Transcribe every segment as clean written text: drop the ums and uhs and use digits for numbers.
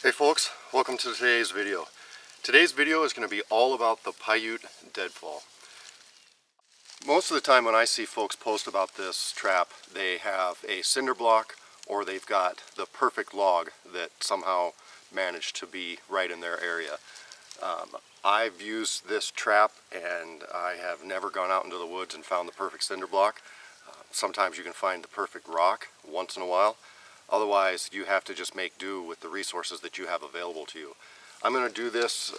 Hey folks, welcome to today's video. Today's video is going to be all about the Paiute Deadfall. Most of the time when I see folks post about this trap, they have a cinder block or they've got the perfect log that somehow managed to be right in their area. I've used this trap and I have never gone out into the woods and found the perfect cinder block. Sometimes you can find the perfect rock once in a while. Otherwise, you have to just make do with the resources that you have available to you. I'm going to do this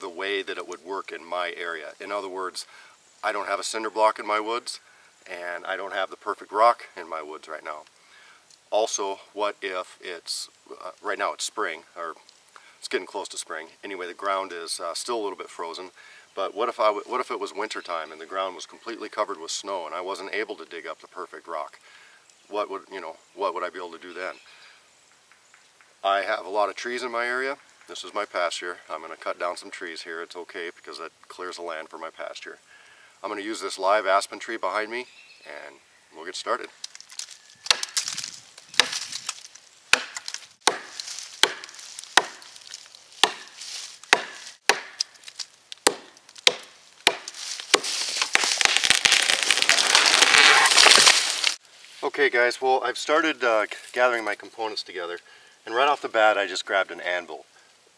the way that it would work in my area. In other words, I don't have a cinder block in my woods, and I don't have the perfect rock in my woods right now. Also, what if it's, right now it's spring, or it's getting close to spring. Anyway, the ground is still a little bit frozen. But what if it was winter time and the ground was completely covered with snow and I wasn't able to dig up the perfect rock? What would I be able to do then? I have a lot of trees in my area. This is my pasture. I'm going to cut down some trees here. It's okay because that clears the land for my pasture. I'm going to use this live aspen tree behind me and we'll get started. Okay guys, well I've started gathering my components together, and right off the bat I just grabbed an anvil.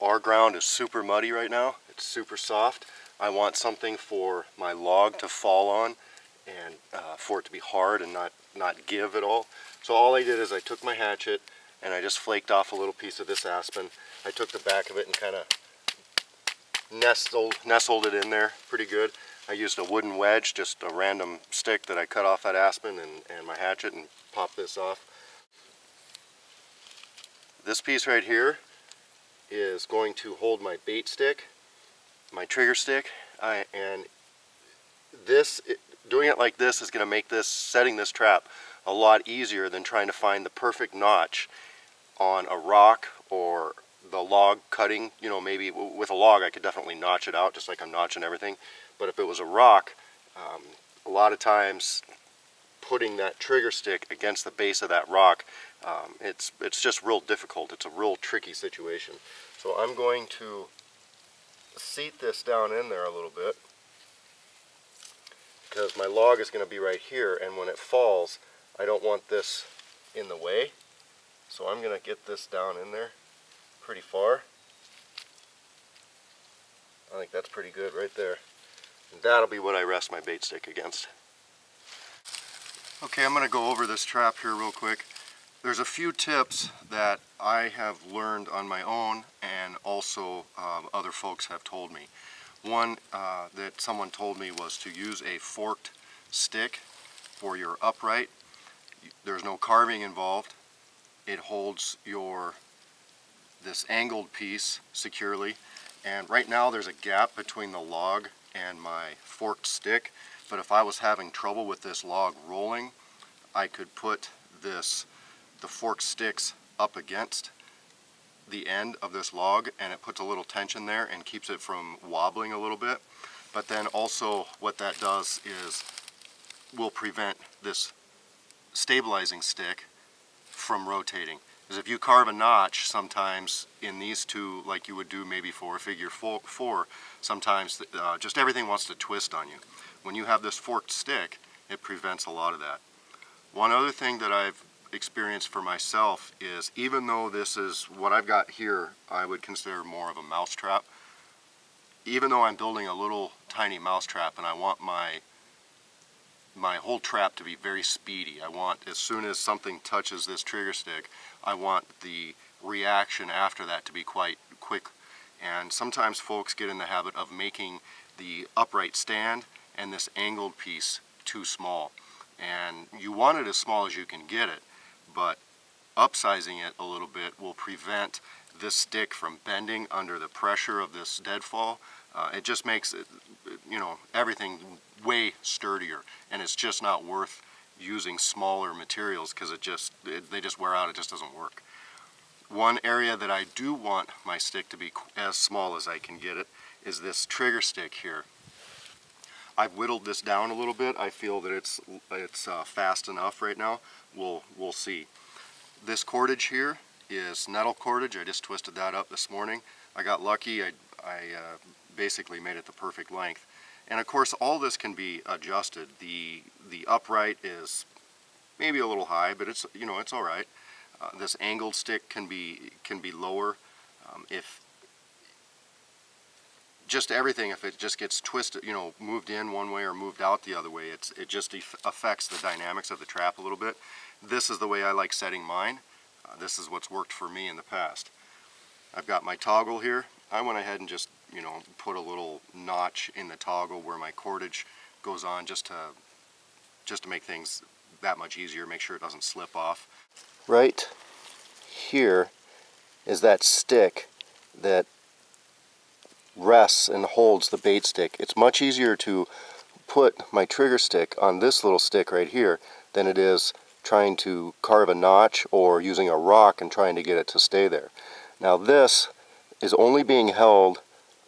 Our ground is super muddy right now, it's super soft. I want something for my log to fall on and for it to be hard and not give at all. So all I did is I took my hatchet and I just flaked off a little piece of this aspen. I took the back of it and kind of nestled it in there pretty good. I used a wooden wedge, just a random stick that I cut off that aspen and my hatchet, and popped this off. This piece right here is going to hold my bait stick, my trigger stick, and doing it like this is going to make setting this trap a lot easier than trying to find the perfect notch on a rock or the log cutting. You know, maybe with a log I could definitely notch it out just like I'm notching everything. But if it was a rock, a lot of times putting that trigger stick against the base of that rock, it's just real difficult. It's a real tricky situation. So I'm going to seat this down in there a little bit because my log is going to be right here, and when it falls, I don't want this in the way. So I'm going to get this down in there pretty far. I think that's pretty good right there. And that'll be what I rest my bait stick against. Okay, I'm going to go over this trap here real quick. There's a few tips that I have learned on my own, and also other folks have told me. One that someone told me was to use a forked stick for your upright. There's no carving involved. It holds this angled piece securely. And right now there's a gap between the log and my forked stick, but if I was having trouble with this log rolling, I could put the forked sticks up against the end of this log, and it puts a little tension there and keeps it from wobbling a little bit. But then also what that does is will prevent this stabilizing stick from rotating. Because if you carve a notch sometimes in these two, like you would do maybe for a figure four, sometimes just everything wants to twist on you. When you have this forked stick, it prevents a lot of that. One other thing that I've experienced for myself is, even though this is what I've got here, I would consider more of a mouse trap. Even though I'm building a little tiny mouse trap and I want my whole trap to be very speedy. I want, as soon as something touches this trigger stick, I want the reaction after that to be quite quick. And sometimes folks get in the habit of making the upright stand and this angled piece too small. And you want it as small as you can get it, but upsizing it a little bit will prevent this stick from bending under the pressure of this deadfall. It just makes it, everything way sturdier, and it's just not worth using smaller materials because they just wear out. It just doesn't work. One area that I do want my stick to be as small as I can get it is this trigger stick here. I've whittled this down a little bit. I feel that it's fast enough right now. We'll see. This cordage here is nettle cordage. I just twisted that up this morning. I got lucky. I basically made it the perfect length. And of course all this can be adjusted. The upright is maybe a little high, but it's, you know, it's all right. This angled stick can be lower. If just everything, if it just gets twisted, you know, moved in one way or moved out the other way, it just affects the dynamics of the trap a little bit. This is the way I like setting mine. This is what's worked for me in the past. I've got my toggle here. I went ahead and just, you know, put a little notch in the toggle where my cordage goes on, just to make things that much easier, make sure it doesn't slip off. Right here is that stick that rests and holds the bait stick. It's much easier to put my trigger stick on this little stick right here than it is trying to carve a notch or using a rock and trying to get it to stay there. Now this is only being held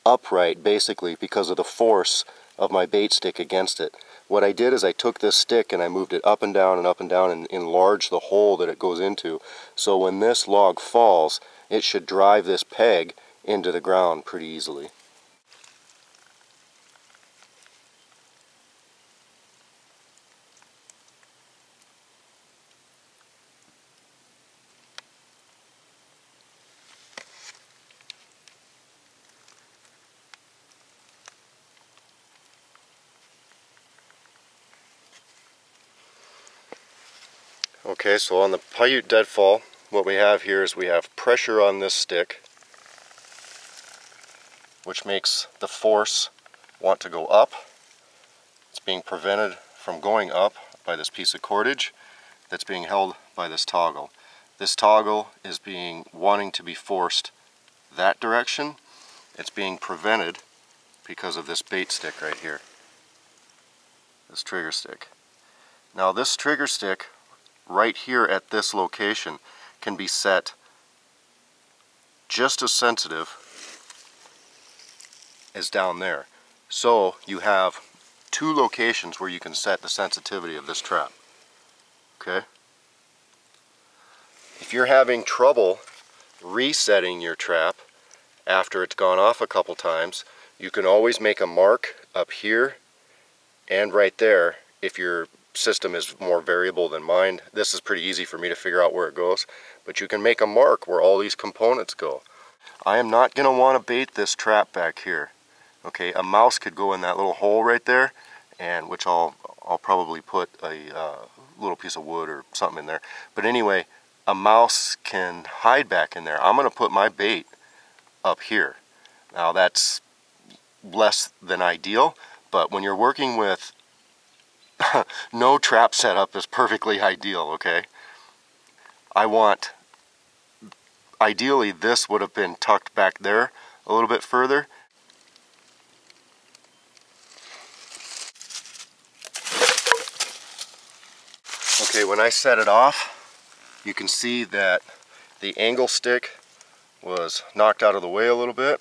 upright basically because of the force of my bait stick against it. What I did is I took this stick and I moved it up and down and enlarged the hole that it goes into. So when this log falls, it should drive this peg into the ground pretty easily. Okay, so on the Paiute Deadfall, what we have here is we have pressure on this stick, which makes the force want to go up. It's being prevented from going up by this piece of cordage that's being held by this toggle. This toggle is wanting to be forced that direction. It's being prevented because of this bait stick right here, this trigger stick. Now this trigger stick right here at this location can be set just as sensitive as down there. So you have two locations where you can set the sensitivity of this trap. Okay? If you're having trouble resetting your trap after it's gone off a couple times, you can always make a mark up here and right there if your system is more variable than mine. This is pretty easy for me to figure out where it goes, but you can make a mark where all these components go. I am not going to want to bait this trap back here. Okay, a mouse could go in that little hole right there, and which I'll probably put a little piece of wood or something in there. But anyway, a mouse can hide back in there. I'm going to put my bait up here. Now that's less than ideal, but when you're working with no trap setup is perfectly ideal, okay? Ideally this would have been tucked back there a little bit further. Okay, when I set it off, you can see that the angle stick was knocked out of the way a little bit.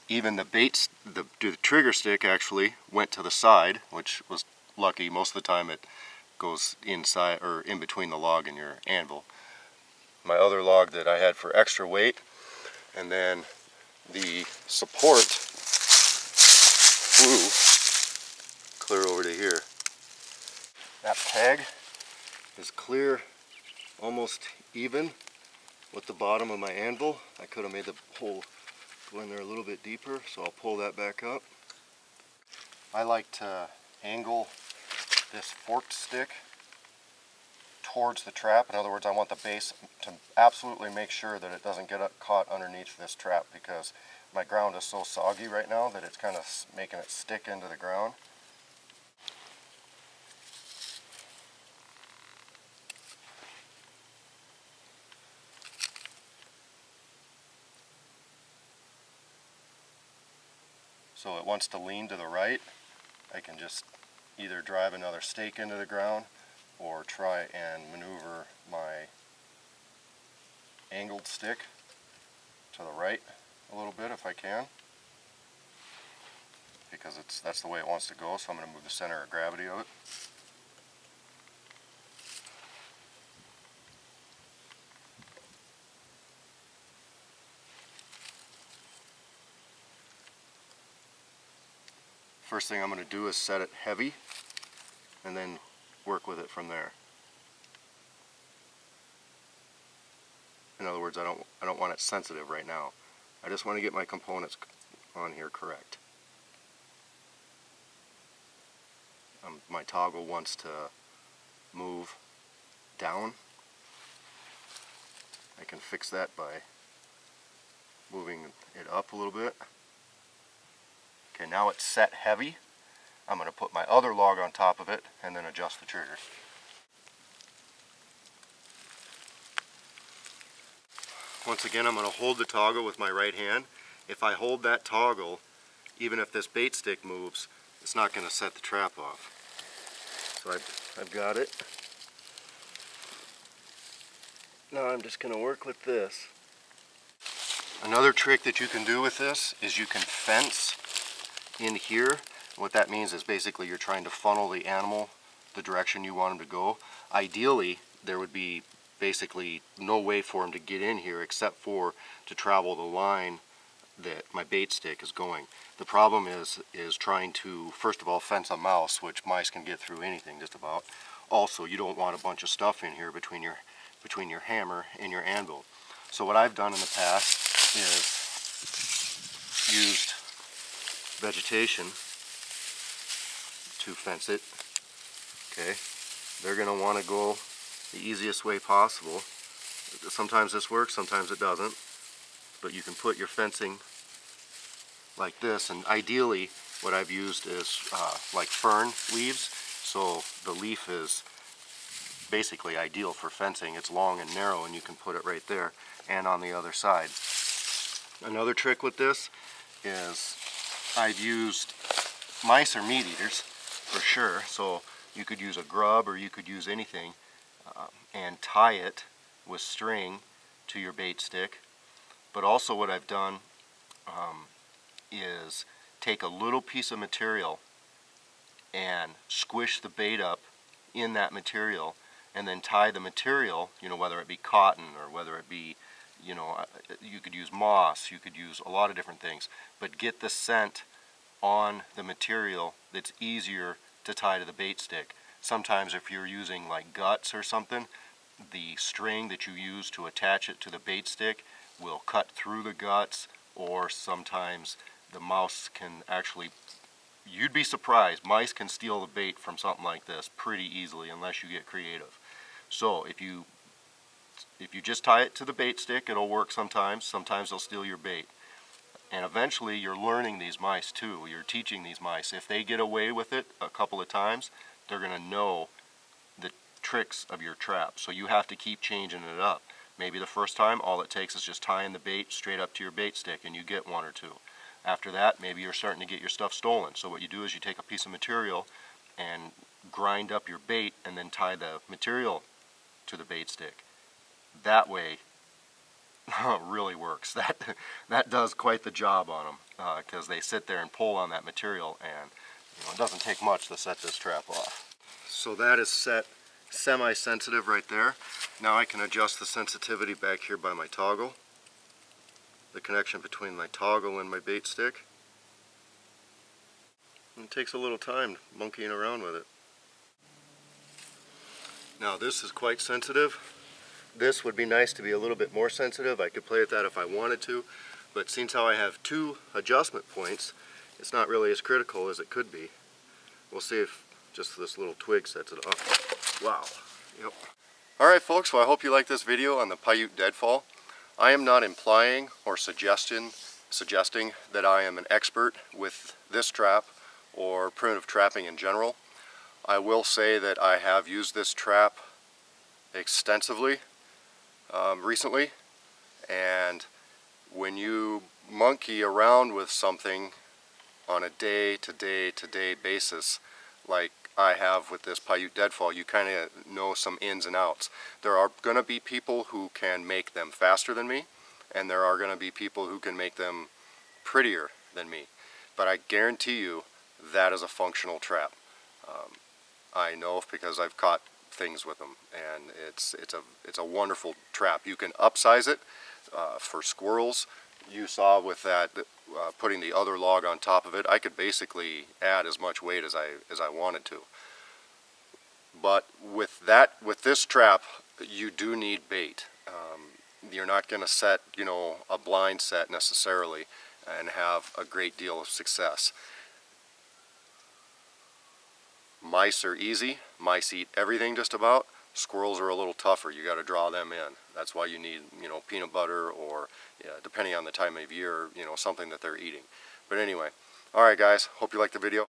Even the trigger stick actually went to the side, which was lucky. Most of the time it goes inside or in between the log and your anvil. My other log that I had for extra weight, and then the support flew clear over to here. That peg is clear, almost even with the bottom of my anvil. I could have made the hole go in there a little bit deeper, so I'll pull that back up. I like to angle this forked stick towards the trap. In other words, I want the base to absolutely make sure that it doesn't get caught underneath this trap, because my ground is so soggy right now that it's kind of making it stick into the ground. So it wants to lean to the right. I can just either drive another stake into the ground or try and maneuver my angled stick to the right a little bit if I can, because that's the way it wants to go, so I'm going to move the center of gravity of it. first thing I'm going to do is set it heavy and then work with it from there. In other words, I don't want it sensitive right now. I just want to get my components on here correct. My toggle wants to move down. I can fix that by moving it up a little bit. Okay, now it's set heavy. I'm going to put my other log on top of it and then adjust the trigger. Once again, I'm going to hold the toggle with my right hand. If I hold that toggle, even if this bait stick moves, it's not going to set the trap off. So I've got it. Now I'm just going to work with this. Another trick that you can do with this is you can fence in here. What that means is basically you're trying to funnel the animal the direction you want him to go. Ideally, there would be basically no way for him to get in here except for to travel the line that my bait stick is going. The problem is trying to, first of all, fence a mouse, which mice can get through anything just about. Also, you don't want a bunch of stuff in here between your hammer and your anvil. So what I've done in the past is used vegetation to fence it. Okay, they're going to want to go the easiest way possible. Sometimes this works, sometimes it doesn't. But you can put your fencing like this, and ideally what I've used is like fern leaves, so the leaf is basically ideal for fencing. It's long and narrow and you can put it right there and on the other side. Another trick with this is I've used, mice are meat eaters for sure, so you could use a grub or you could use anything and tie it with string to your bait stick. But also what I've done is take a little piece of material and squish the bait up in that material and then tie the material, you know, whether it be cotton or whether it be, you know, you could use moss, you could use a lot of different things, but get the scent on the material that's easier to tie to the bait stick. Sometimes if you're using like guts or something, the string that you use to attach it to the bait stick will cut through the guts, or sometimes the mouse can actually, you'd be surprised, mice can steal the bait from something like this pretty easily unless you get creative. So if you just tie it to the bait stick, it'll work sometimes. Sometimes they'll steal your bait. And eventually you're learning these mice too. You're teaching these mice. If they get away with it a couple of times, they're going to know the tricks of your trap. So you have to keep changing it up. Maybe the first time all it takes is just tying the bait straight up to your bait stick and you get one or two. After that, maybe you're starting to get your stuff stolen. So what you do is you take a piece of material and grind up your bait and then tie the material to the bait stick. That way really works. That does quite the job on them because they sit there and pull on that material, and you know, it doesn't take much to set this trap off. So that is set semi-sensitive right there. Now I can adjust the sensitivity back here by my toggle, the connection between my toggle and my bait stick. And it takes a little time monkeying around with it. Now this is quite sensitive. This would be nice to be a little bit more sensitive. I could play with that if I wanted to, but since how I have two adjustment points, it's not really as critical as it could be. We'll see if just this little twig sets it off. Wow. Yep. Alright folks, well I hope you liked this video on the Paiute Deadfall. I am not implying or suggesting that I am an expert with this trap or primitive trapping in general. I will say that I have used this trap extensively recently, and when you monkey around with something on a day-to-day basis like I have with this Paiute Deadfall, you kind of know some ins and outs. There are going to be people who can make them faster than me, and there are going to be people who can make them prettier than me. But I guarantee you that is a functional trap. I know because I've caught things with them, and it's a wonderful trap. You can upsize it for squirrels. you saw with that, putting the other log on top of it, I could basically add as much weight as I wanted to. But with this trap, you do need bait. You're not going to set, you know, a blind set necessarily and have a great deal of success. Mice are easy. Mice eat everything just about. Squirrels are a little tougher. You got to draw them in. That's why you need, you know, peanut butter or, depending on the time of year, you know, something that they're eating. But anyway, all right guys, hope you liked the video.